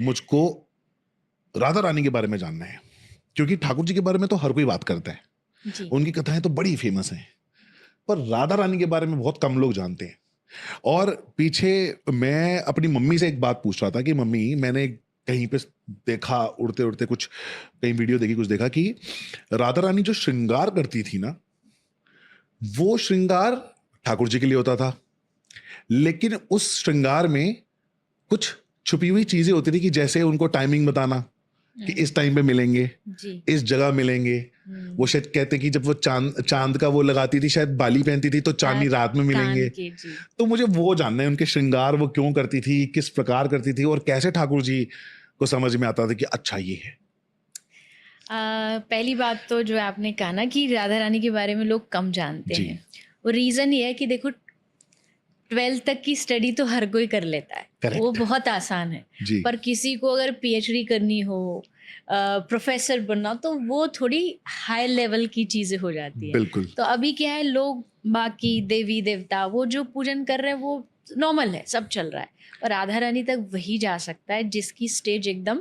मुझको राधा रानी के बारे में जानना है, क्योंकि ठाकुर जी के बारे में तो हर कोई बात करता है, जी। उनकी कथाएं तो बड़ी फेमस हैं, पर राधा रानी के बारे में बहुत कम लोग जानते हैं। और पीछे मैं अपनी मम्मी से एक बात पूछ रहा था कि मम्मी, मैंने कहीं पे देखा, उड़ते उड़ते कुछ कहीं वीडियो देखी, कुछ देखा कि राधा रानी जो श्रृंगार करती थी ना, वो श्रृंगार ठाकुर जी के लिए होता था, लेकिन उस श्रृंगार में कुछ छुपी हुई चीजें होती थी, कि जैसे उनको टाइमिंग बताना कि हुँ, इस टाइम पे मिलेंगे, जी। इस जगह मिलेंगे। वो हुँ, शायद कहते कि जब वो चांद चांद का वो लगाती थी, शायद बाली पहनती थी, तो चांदनी रात में कान मिलेंगे। के जी। तो मुझे वो जानना है, उनके श्रृंगार वो क्यों करती थी, किस प्रकार करती थी, और कैसे ठाकुर जी को समझ में आता था कि अच्छा ये है। पहली बात तो जो आपने कहा ना कि राधा रानी के बारे में लोग कम जानते जी। हैं, वो रीज़न ये है कि देखो 12th तक की स्टडी तो हर कोई कर लेता है, वो करेक्ट। बहुत आसान है। जी। पर किसी को अगर पीएचडी करनी हो, प्रोफ़ेसर बनना, तो वो थोड़ी हाई लेवल की चीज़ें हो जाती हैं। बिल्कुल। तो अभी क्या है, लोग बाकी देवी-देवता वो जो पूजन कर रहे हैं वो नॉर्मल है, सब चल रहा है। और राधा रानी तक वही जा सकता है जिसकी स्टेज एकदम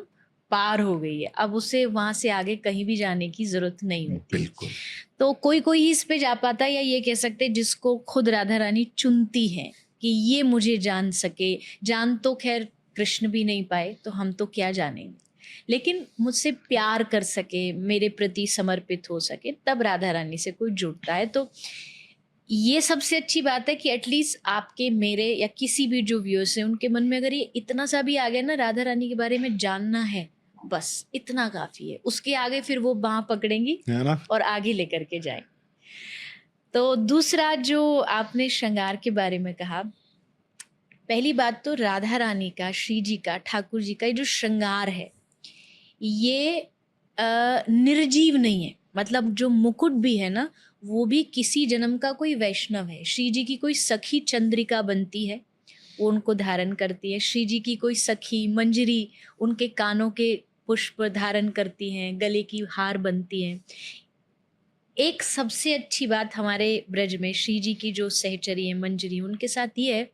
पार हो गई है। अब उसे वहाँ से आगे कहीं भी जाने की ज़रूरत नहीं होती है। बिल्कुल। तो कोई-कोई ही इस पे जा पाता है, या ये कह सकते हैं जिसको खुद राधा रानी चुनती हैं कि ये मुझे जान सके। जान तो ख़ैर कृष्ण भी नहीं पाए, तो हम तो क्या जानेंगे। लेकिन मुझसे प्यार कर सके, मेरे प्रति समर्पित हो सके, तब राधा रानी से कोई जुड़ता है। तो ये सबसे अच्छी बात है कि एटलीस्ट आपके, मेरे या किसी भी जो व्यूअर्स हैं, उनके मन में अगर ये इतना सा भी आ गया ना, राधा रानी के बारे में जानना है, बस इतना काफ़ी है। उसके आगे फिर वो बाँह पकड़ेंगी है ना? और आगे लेकर के जाएँ। तो दूसरा जो आपने श्रृंगार के बारे में कहा, पहली बात तो राधा रानी का, श्री जी का, ठाकुर जी का ये जो श्रृंगार है, ये निर्जीव नहीं है। मतलब जो मुकुट भी है ना, वो भी किसी जन्म का कोई वैष्णव है। श्री जी की कोई सखी चंद्रिका बनती है, वो उनको धारण करती है। श्री जी की कोई सखी मंजरी उनके कानों के पुष्प धारण करती हैं, गले की हार बनती हैं। एक सबसे अच्छी बात हमारे ब्रज में श्री जी की जो सहचरी है मंजरी, उनके साथ ये है,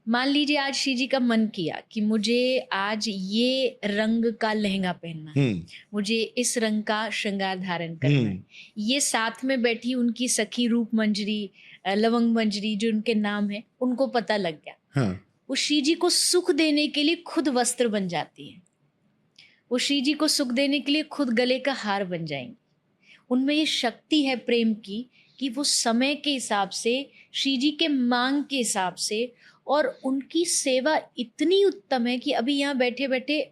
मान लीजिए आज श्री जी का मन किया कि मुझे आज ये रंग का लहंगा पहनना है, हुँ। मुझे इस रंग का श्रृंगार धारण करना है। हुँ। ये साथ में बैठी उनकी सखी रूप मंजरी, लवंग मंजरी जो उनके नाम है, उनको पता लग गया। हाँ। वो श्री जी को सुख देने के लिए खुद वस्त्र बन जाती हैं। वो श्री जी को सुख देने के लिए खुद गले का हार बन जाएँगी। उनमें ये शक्ति है प्रेम की, कि वो समय के हिसाब से, श्री जी के मांग के हिसाब से, और उनकी सेवा इतनी उत्तम है कि अभी यहाँ बैठे-बैठे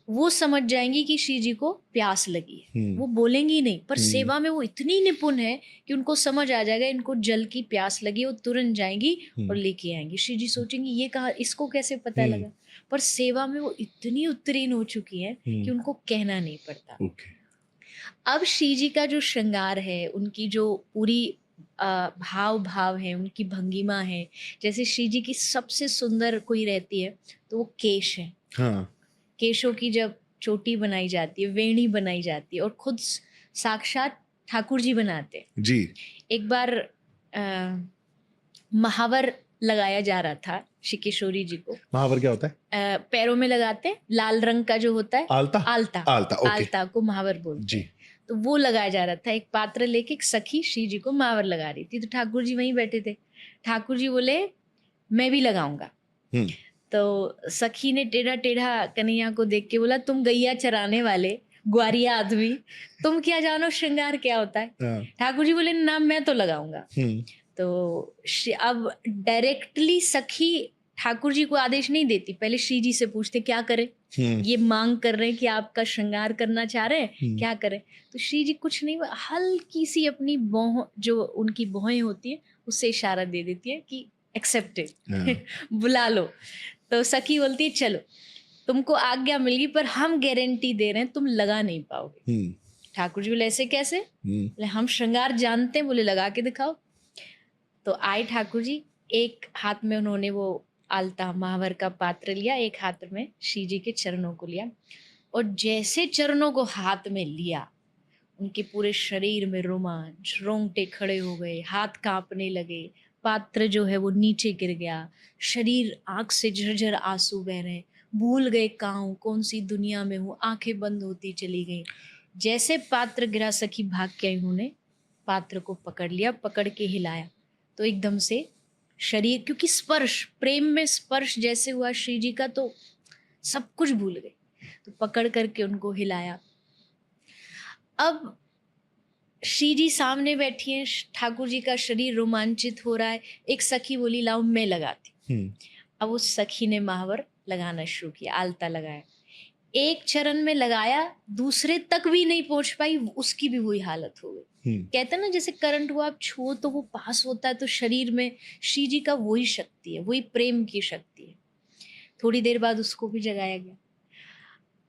वो समझ जाएँगी कि श्री जी को प्यास लगी है। हुँ। वो बोलेंगी नहीं, पर हुँ। सेवा में वो इतनी निपुण है कि उनको समझ आ जाएगा इनको जल की प्यास लगी है, वो तुरंत जाएँगी और हुँ। लेके आएँगी। श्री जी सोचेंगी ये कहाँ, इसको कैसे पता हुँ। लगा? पर सेवा में वो इतनी उत्तीर्ण हो चुकी हैं कि हुँ। उनको कहना नहीं पड़ता। ओके। अब श्री जी का जो श्रृंगार है, उनकी जो पूरी भाव-भाव है, उनकी भंगिमा है, जैसे श्री जी की सबसे सुंदर कोई रहती है, तो वो केश है। हाँ। केशों की जब चोटी बनाई जाती है, वेणी बनाई जाती है, और खुद साक्षात ठाकुर जी बनाते हैं। जी। एक बार महावर लगाया जा रहा था श्री किशोरी जी को। महावर क्या होता है? पैरों में लगाते हैं, लाल रंग का जो होता है, आलता? आलता, आलता, ओके। आलता को महावर बोलते जी। हैं। तो वो लगाया जा रहा था, एक पात्र लेके एक सखी श्री जी को महावर लगा रही थी, तो ठाकुर जी वहीं बैठे थे। ठाकुर जी बोले, मैं भी लगाऊंगा। हुँ। तो सखी ने टेढ़ा-टेढ़ा कन्हैया को देख के बोला, तुम गैया चराने वाले, ग्वारिया आदमी, तुम क्या जानो श्रृंगार क्या होता है? हाँ। ठाकुर जी बोले, ना मैं तो लगाऊंगा। हुँ। तो अब डायरेक्टली सखी ठाकुर जी को आदेश नहीं देती, पहले श्री जी से पूछते क्या करें? हुँ। ये मांग कर रहे हैं कि आपका श्रृंगार करना चाह रहे हैं, हुँ। क्या करें? तो श्री जी कुछ नहीं, हल्की सी अपनी भौं, जो उनकी भौहें होती हैं, उससे इशारा दे देती है कि एक्सेप्टेड, हाँ। बुला लो। तो सखी बोलती है चलो, तुमको आज्ञा मिल गई, पर हम गारंटी दे रहे हैं तुम लगा नहीं पाओगे। हुँ। ठाकुर जी बोले, ऐसे कैसे? हुँ। बोले, हम श्रृंगार जानते हैं। बोले, लगा के दिखाओ। तो आए ठाकुर जी, एक हाथ में उन्होंने वो आलता महावर का पात्र लिया, एक हाथ में श्री जी के चरणों को लिया, और जैसे चरणों को हाथ में लिया, उनके पूरे शरीर में रोमांच, रोंगटे खड़े हो गए, हाथ कांपने लगे, पात्र जो है वो नीचे गिर गया, शरीर, आंख से झरझर आंसू बह रहे हैं, भूल गए कहाँ हूँ, कौन सी दुनिया में हूँ, आंखें बंद होती चली गई। जैसे पात्र गिरा सखी भाग के आई, उन्होंने पात्र को पकड़ लिया, पकड़ के हिलाया तो एकदम से शरीर, क्योंकि स्पर्श, प्रेम में स्पर्श जैसे हुआ श्री जी का, तो सब कुछ भूल गए। तो पकड़ करके उनको हिलाया। अब श्री जी सामने बैठी हैं, ठाकुर जी का शरीर रोमांचित हो रहा है। एक सखी बोली लाओ मैं लगाती हूँ। हम्म, अब उस सखी ने महावर लगाना शुरू किया, आलता लगाया। एक चरण में लगाया, दूसरे तक भी नहीं पहुंच पाई, उसकी भी वही हालत हो गई। कहते हैं ना, जैसे करंट हुआ, आप छुओ तो वो पास होता है, तो शरीर में श्री जी का वही शक्ति है, वही प्रेम की शक्ति है। थोड़ी देर बाद उसको भी जगाया गया।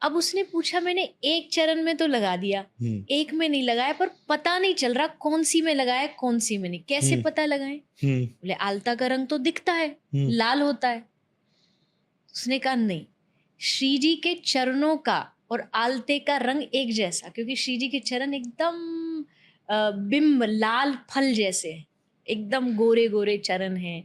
अब उसने पूछा, मैंने एक चरण में तो लगा दिया, एक में नहीं लगाया, पर पता नहीं चल रहा कौन सी में लगाया कौन सी में नहीं, कैसे पता लगाएं? बोले आलता का रंग तो दिखता है, लाल होता है। उसने कहा नहीं, श्री जी के चरणों का और आलते का रंग एक जैसा, क्योंकि श्री जी के चरण एकदम बिंब लाल फल जैसे हैं, एकदम गोरे गोरे चरण हैं।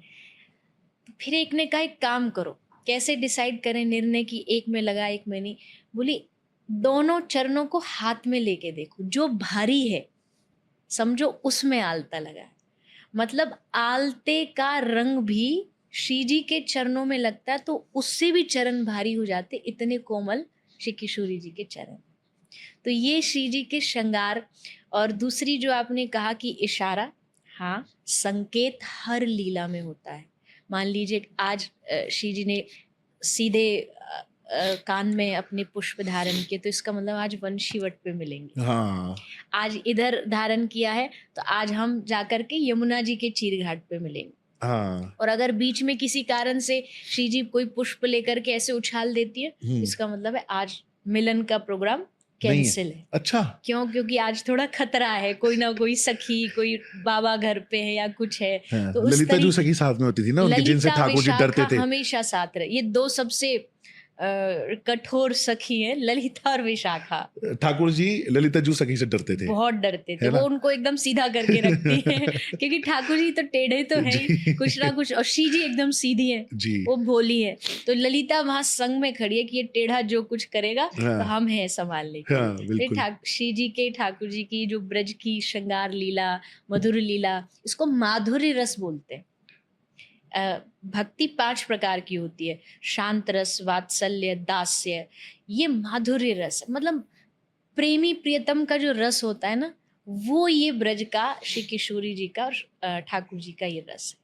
तो फिर एक ने कहा एक काम करो, कैसे डिसाइड करें निर्णय की एक में लगा एक में नहीं? बोली दोनों चरणों को हाथ में लेके देखो, जो भारी है समझो उसमें आलता लगा है। मतलब आलते का रंग भी श्री जी के चरणों में लगता है तो उससे भी चरण भारी हो जाते, इतने कोमल श्री किशोरी जी के चरण। तो ये श्री जी के श्रृंगार। और दूसरी जो आपने कहा कि इशारा, हाँ, संकेत हर लीला में होता है। मान लीजिए आज श्री जी ने सीधे कान में अपने पुष्प धारण किए, तो इसका मतलब आज वंशीवट पे मिलेंगे। हाँ, आज इधर धारण किया है तो आज हम जाकर के यमुना जी के चीर घाट पे मिलेंगे। हाँ, और अगर बीच में किसी कारण से श्री जी कोई पुष्प लेकर के ऐसे उछाल देती है, तो इसका मतलब है आज मिलन का प्रोग्राम नहीं है। कैंसिल है। अच्छा, क्यों? क्योंकि आज थोड़ा खतरा है, कोई ना कोई सखी, कोई बाबा घर पे है या कुछ है। हाँ, तो उस ललिता जो तरीके सखी साथ में होती थी ना, उनके जिनसे ललिता ठाकुर जी डरते विशाखा थे। हमेशा साथ रहे। ये दो सबसे कठोर सखी हैं, ललिता और विशाखा। ठाकुर जी ललिता जू सखी से डरते थे, बहुत डरते थे है वो, ना? उनको एकदम सीधा करके रखती है क्योंकि ठाकुर जी तो टेढ़े तो हैं ही, जी। कुछ ना कुछ। और श्री जी एकदम सीधी है, जी, वो भोली है। तो ललिता वहां संग में खड़ी है कि ये टेढ़ा जो कुछ करेगा तो हाँ, हम हैं संभालने के हाँ, लिए। बिल्कुल। श्री जी के, ठाकुर जी की जो ब्रज की श्रृंगार लीला, मधुर लीला, इसको माधुर्य रस बोलते हैं। भक्ति 5 प्रकार की होती है, शांत रस, वात्सल्य, दास्य। ये माधुर्य रस, मतलब प्रेमी प्रियतम का जो रस होता है ना, वो ये ब्रज का, श्री किशोरी जी का और ठाकुर जी का ये रस है।